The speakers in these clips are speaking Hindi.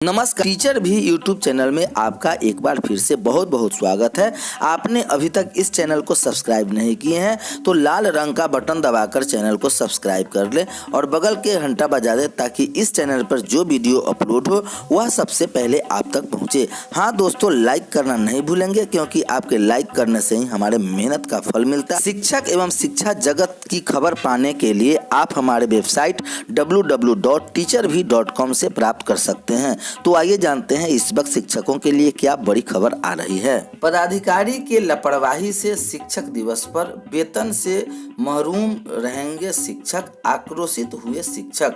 नमस्कार। टीचर भी यूट्यूब चैनल में आपका एक बार फिर से बहुत बहुत स्वागत है। आपने अभी तक इस चैनल को सब्सक्राइब नहीं किए हैं तो लाल रंग का बटन दबाकर चैनल को सब्सक्राइब कर ले और बगल के घंटा बजा दे ताकि इस चैनल पर जो वीडियो अपलोड हो वह सबसे पहले आप तक पहुंचे। हाँ दोस्तों, लाइक करना नहीं भूलेंगे क्योंकि आपके लाइक करने से ही हमारे मेहनत का फल मिलता है। शिक्षक एवं शिक्षा जगत की खबर पाने के लिए आप हमारे वेबसाइट www.teacharbhi.com से प्राप्त कर सकते हैं। तो आइए जानते हैं इस वक्त शिक्षकों के लिए क्या बड़ी खबर आ रही है। पदाधिकारी के लापरवाही से शिक्षक दिवस पर वेतन से महरूम रहेंगे शिक्षक, आक्रोशित हुए शिक्षक।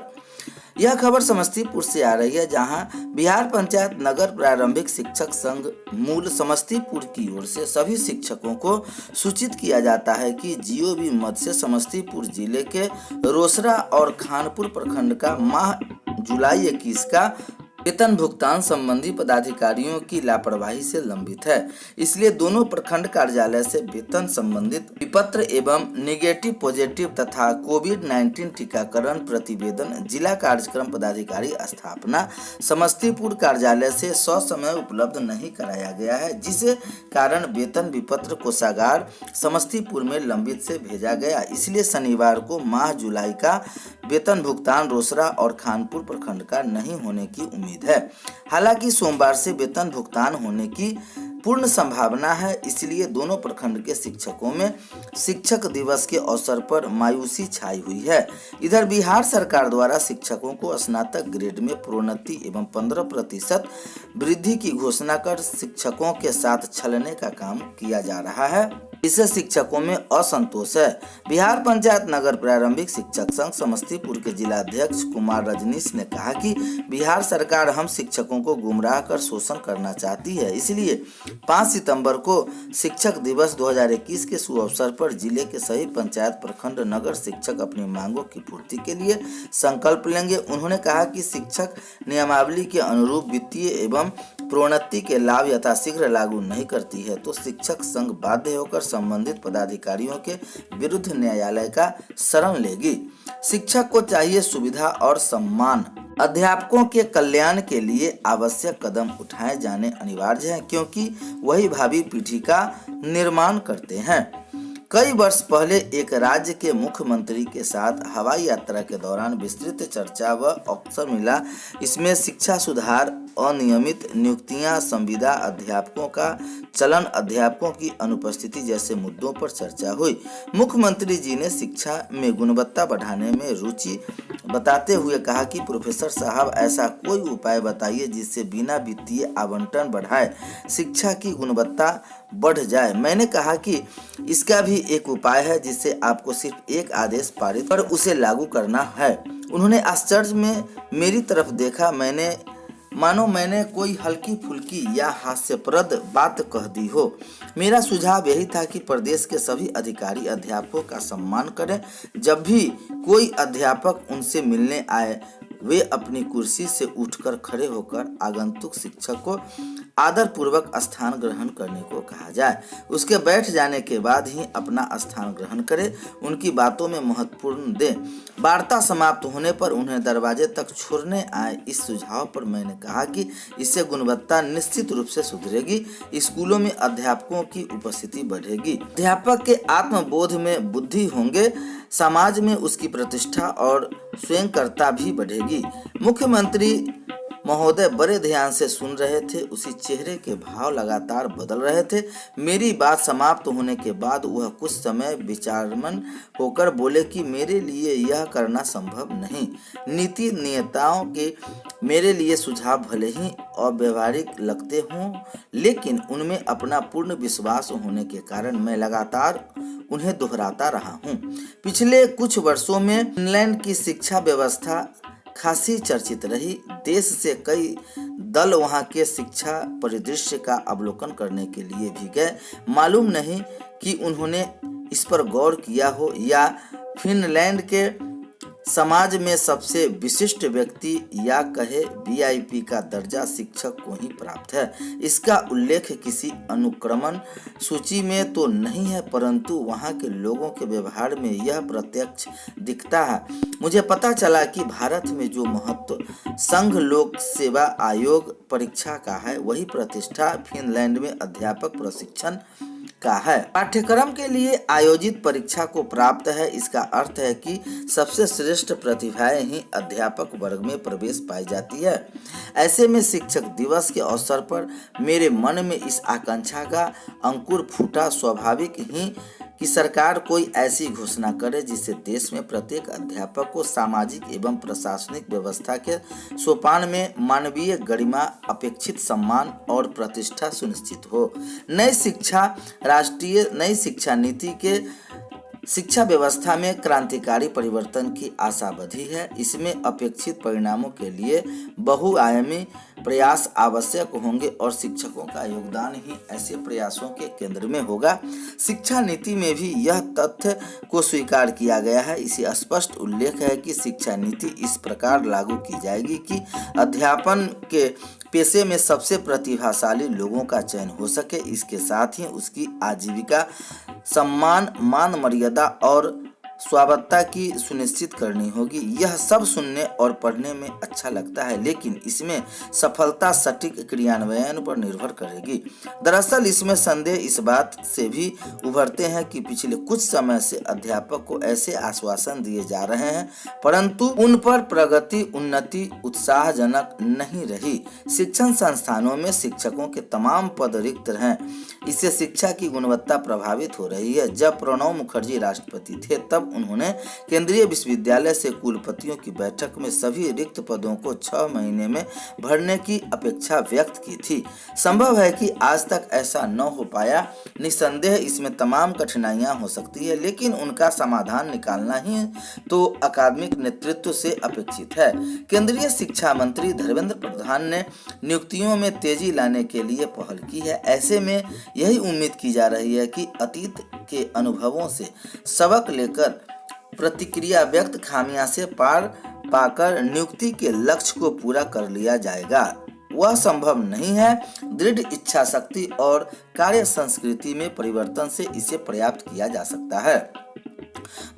यह खबर समस्तीपुर से आ रही है, जहां बिहार पंचायत नगर प्रारंभिक शिक्षक संघ मूल समस्तीपुर की ओर से सभी शिक्षकों को सूचित किया जाता है कि जीओबी मद से समस्तीपुर जिले के रोसड़ा और खानपुर प्रखंड का माह जुलाई 21 का वेतन भुगतान संबंधी पदाधिकारियों की लापरवाही से लंबित है। इसलिए दोनों प्रखंड कार्यालय से वेतन संबंधित विपत्र एवं निगेटिव पॉजिटिव तथा कोविड-19 टीकाकरण प्रतिवेदन जिला कार्यक्रम पदाधिकारी स्थापना समस्तीपुर कार्यालय से ससमय उपलब्ध नहीं कराया गया है, जिसके कारण वेतन विपत्र कोषागार समस्तीपुर में लंबित से भेजा गया। इसलिए शनिवार को माह जुलाई का वेतन भुगतान रोसड़ा और खानपुर प्रखंड का नहीं होने की उम्मीद है। हालांकि सोमवार से वेतन भुगतान होने की पूर्ण संभावना है। इसलिए दोनों प्रखंड के शिक्षकों में शिक्षक दिवस के अवसर पर मायूसी छाई हुई है। इधर बिहार सरकार द्वारा शिक्षकों को स्नातक ग्रेड में प्रोन्नति एवं 15% वृद्धि की घोषणा कर शिक्षकों के साथ छलने का काम किया जा रहा है। इससे शिक्षकों में असंतोष है। बिहार पंचायत नगर प्रारंभिक शिक्षक संघ समस्तीपुर के जिला अध्यक्ष कुमार रजनीश ने कहा कि बिहार सरकार हम शिक्षकों को गुमराह कर शोषण करना चाहती है। इसलिए 5 सितंबर को शिक्षक दिवस 2021 के शुभ अवसर पर जिले के सभी पंचायत प्रखंड नगर शिक्षक अपनी मांगों की पूर्ति के लिए संकल्प लेंगे। उन्होंने कहा कि शिक्षक नियमावली के अनुरूप वित्तीय एवं प्रोन्नति के लाभ यथाशीघ्र लागू नहीं करती है तो शिक्षक संघ बाध्य होकर संबंधित पदाधिकारियों के विरुद्ध न्यायालय का शरण लेगी। शिक्षक को चाहिए सुविधा और सम्मान। अध्यापकों के कल्याण के लिए आवश्यक कदम उठाए जाने अनिवार्य हैं क्योंकि वही भावी पीढ़ी का निर्माण करते हैं। कई वर्ष पहले एक राज्य के मुख्यमंत्री के साथ हवाई यात्रा के दौरान विस्तृत चर्चा व अवसर मिला। इसमें शिक्षा सुधार, अनियमित नियुक्तियां, संविदा अध्यापकों का चलन, अध्यापकों की अनुपस्थिति जैसे मुद्दों पर चर्चा हुई। मुख्यमंत्री जी ने शिक्षा में गुणवत्ता बढ़ाने में रुचि बताते हुए कहा कि प्रोफेसर साहब, ऐसा कोई उपाय बताइए जिससे बिना वित्तीय आवंटन बढ़ाए शिक्षा की गुणवत्ता बढ़ जाए। मैंने कहा कि इसका भी एक उपाय है जिससे आपको सिर्फ एक आदेश पारित कर उसे लागू करना है। उन्होंने आश्चर्य में मेरी तरफ देखा। मैंने कोई हल्की फुल्की या हास्यप्रद बात कह दी हो। मेरा सुझाव यही था कि प्रदेश के सभी अधिकारी अध्यापकों का सम्मान करें। जब भी कोई अध्यापक उनसे मिलने आए वे अपनी कुर्सी से उठकर खड़े होकर आगंतुक शिक्षक को आदर पूर्वक स्थान ग्रहण करने को कहा जाए। उसके बैठ जाने के बाद ही अपना स्थान ग्रहण करें। उनकी बातों में महत्वपूर्ण दें। वार्ता समाप्त होने पर उन्हें दरवाजे तक छोड़ने आए। इस सुझाव पर मैंने कहा कि इससे गुणवत्ता निश्चित रूप से सुधरेगी, स्कूलों में अध्यापकों की उपस्थिति बढ़ेगी, अध्यापक के आत्मबोध में बुद्धि होंगे, समाज में उसकी प्रतिष्ठा और स्वयंकर्ता भी बढ़ेगी। मुख्यमंत्री महोदय बड़े ध्यान से सुन रहे थे। उसी चेहरे के भाव लगातार बदल रहे थे। मेरी बात समाप्त होने के बाद वह कुछ समय विचारमन होकर बोले कि मेरे लिए यह करना संभव नहीं। नीति नेताओं के मेरे लिए सुझाव भले ही अव्यवहारिक लगते हों, लेकिन उनमें अपना पूर्ण विश्वास होने के कारण मैं लगातार उन्हें दोहराता रहा हूँ। पिछले कुछ वर्षों में इंग्लैंड की शिक्षा व्यवस्था खासी चर्चित रही। देश से कई दल वहां के शिक्षा परिदृश्य का अवलोकन करने के लिए भी गए। मालूम नहीं कि उन्होंने इस पर गौर किया हो या फिनलैंड के समाज में सबसे विशिष्ट व्यक्ति या कहे वीआईपी का दर्जा शिक्षक को ही प्राप्त है। इसका उल्लेख किसी अनुक्रमण सूची में तो नहीं है, परंतु वहाँ के लोगों के व्यवहार में यह प्रत्यक्ष दिखता है। मुझे पता चला कि भारत में जो महत्व संघ लोक सेवा आयोग परीक्षा का है, वही प्रतिष्ठा फिनलैंड में अध्यापक प्रशिक्षण का है। पाठ्यक्रम के लिए आयोजित परीक्षा को प्राप्त है। इसका अर्थ है कि सबसे श्रेष्ठ प्रतिभाएं ही अध्यापक वर्ग में प्रवेश पाई जाती है। ऐसे में शिक्षक दिवस के अवसर पर मेरे मन में इस आकांक्षा का अंकुर फूटा। स्वाभाविक ही कि सरकार कोई ऐसी घोषणा करे जिससे देश में प्रत्येक अध्यापक को सामाजिक एवं प्रशासनिक व्यवस्था के सोपान में मानवीय गरिमा, अपेक्षित सम्मान और प्रतिष्ठा सुनिश्चित हो। नई शिक्षा नीति के शिक्षा व्यवस्था में क्रांतिकारी परिवर्तन की आशा बधी है। इसमें अपेक्षित परिणामों के लिए बहुआयामी प्रयास आवश्यक होंगे और शिक्षकों का योगदान ही ऐसे प्रयासों के केंद्र में होगा। शिक्षा नीति में भी यह तथ्य को स्वीकार किया गया है। इसे स्पष्ट उल्लेख है कि शिक्षा नीति इस प्रकार लागू की जाएगी कि अध्यापन के पेशे में सबसे प्रतिभाशाली लोगों का चयन हो सके। इसके साथ ही उसकी आजीविका, सम्मान, मान मर्यादा और स्वायत्तता की सुनिश्चित करनी होगी। यह सब सुनने और पढ़ने में अच्छा लगता है, लेकिन इसमें सफलता सटीक क्रियान्वयन पर निर्भर करेगी। दरअसल इसमें संदेह इस बात से भी उभरते हैं कि पिछले कुछ समय से अध्यापक को ऐसे आश्वासन दिए जा रहे हैं, परंतु उन पर प्रगति, उन्नति उत्साहजनक नहीं रही। शिक्षण संस्थानों में शिक्षकों के तमाम पद रिक्त हैं। इससे शिक्षा की गुणवत्ता प्रभावित हो रही है। जब प्रणब मुखर्जी राष्ट्रपति थे, तब उन्होंने केंद्रीय विश्वविद्यालय से कुलपतियों की बैठक में सभी रिक्त पदों को 6 महीने में भरने की अपेक्षा व्यक्त की थी। संभव है कि आज तक ऐसा न हो पाया। निसंदेह इसमें तमाम कठिनाइयां हो सकती है, लेकिन उनका समाधान निकालना ही तो अकादमिक नेतृत्व से अपेक्षित है। केंद्रीय शिक्षा मंत्री धर्मेंद्र प्रधान ने नियुक्तियों में तेजी लाने के लिए पहल की है। ऐसे में यही उम्मीद की जा रही है कि अतीत के अनुभवों से सबक लेकर प्रतिक्रिया व्यक्त खामियां से पार पाकर नियुक्ति के लक्ष्य को पूरा कर लिया जाएगा। वह संभव नहीं है। दृढ़ इच्छा शक्ति और कार्य संस्कृति में परिवर्तन से इसे प्राप्त किया जा सकता है।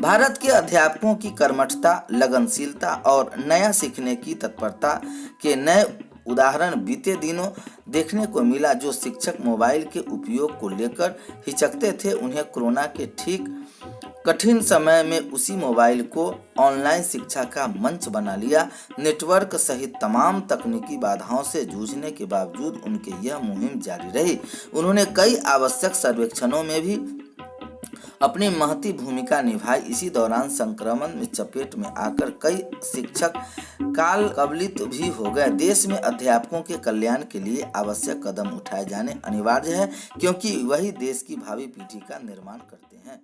भारत के अध्यापकों की कर्मठता, लगनशीलता और नया सीखने की तत्परता के नए उदाहरण बीते दिनों देखने को मिला। जो शिक्षक मोबाइल के उपयोग को लेकर हिचकते थे, उन्हें कोरोना के ठीक कठिन समय में उसी मोबाइल को ऑनलाइन शिक्षा का मंच बना लिया। नेटवर्क सहित तमाम तकनीकी बाधाओं से जूझने के बावजूद उनकी यह मुहिम जारी रही। उन्होंने कई आवश्यक सर्वेक्षणों में भी अपनी महती भूमिका निभाई। इसी दौरान संक्रमण में चपेट में आकर कई शिक्षक काल कवलित भी हो गए। देश में अध्यापकों के कल्याण के लिए आवश्यक कदम उठाए जाने अनिवार्य है, क्योंकि वही देश की भावी पीढ़ी का निर्माण करते हैं।